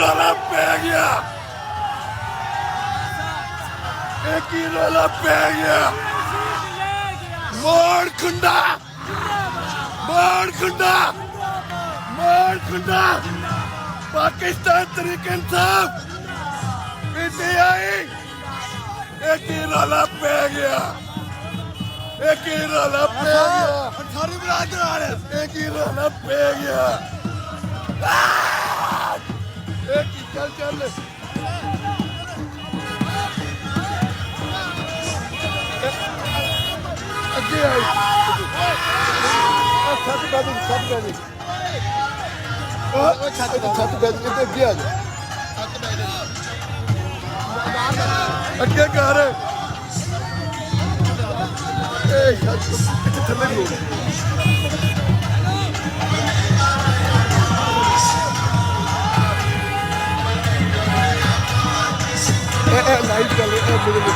रौला पै गया, एक ही रौला पै गया। मोड़ खुंडा, मोड़ खुंडा, मोड़ खुंडा। पाकिस्तान तरीके इंसाफ पीटीआई, एक ही रौला पै गया, एक ही रौला पै गया। सारी बरादर आ रहे, एक ही रौला पै गया। एक ही चल चल अगे आई छत बैठ छत बैठ अगे आ जा अगे कर थले लाइट चल रही है मेरे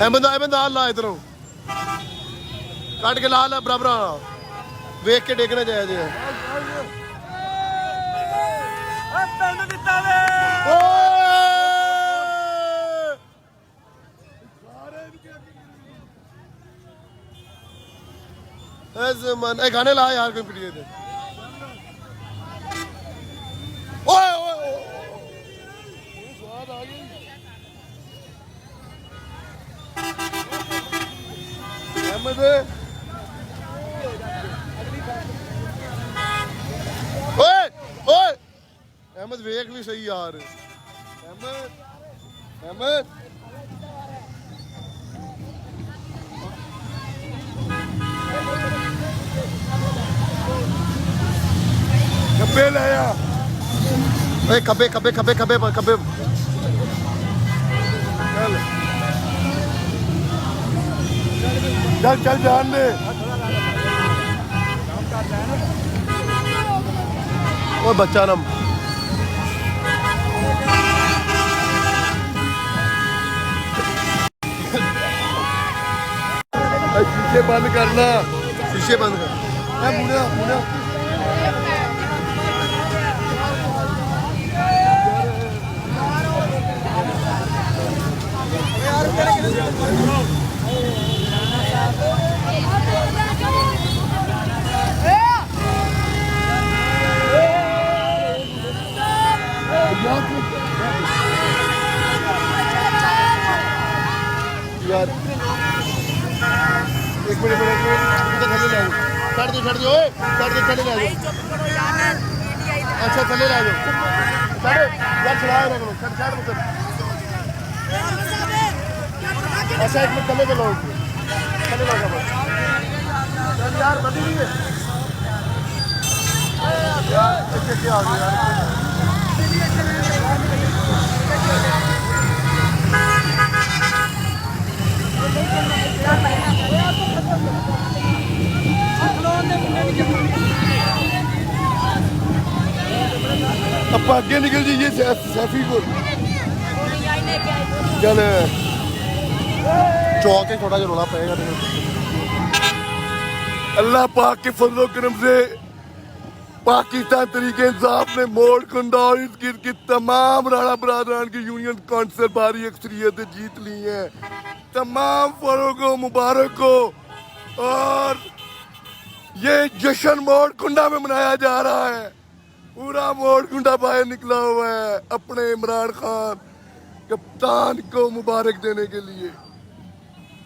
अहमद ला इधरों कट के ला बराबर वेख के देखना चाहिए। गाने ला यार कोई पीटिए थे। अहमद ओए ओए अहमद वेख भी सही यार। अहमद अहमद खब्बे लाया खब्बे खब्बे खब्बे खब्बे खब्बे चल चल जान दे। वो बच्चा नम शीशे बंद करना, शीशे बंद कर। मुड़ा मुड़ा यार एक मिनट छड़ दो ओए चले ले अच्छा चले ले जाओ चढ़ यार चढ़ाए रखो चढ़ अच्छा एक मिनट चले चलो यार बंदी नहीं है क्या आ गया यार अब आगे निकल जाइए सैफी को चल चौक है थोड़ा रोला पड़ेगा अल्लाह पाक के फजलो करम से पाकिस्तान तरीके इंसाफ ने मोड़ कुंडा और इस गिर की तमाम राणा बरादरान की यूनियन काउंसिल भारी अक्सरियत जीत ली है। तमाम फरों को मुबारक हो और ये जश्न मोड़ कुंडा में मनाया जा रहा है। पूरा मोड़ कुंडा बाहर निकला हुआ है अपने इमरान खान कप्तान को मुबारक देने के लिए।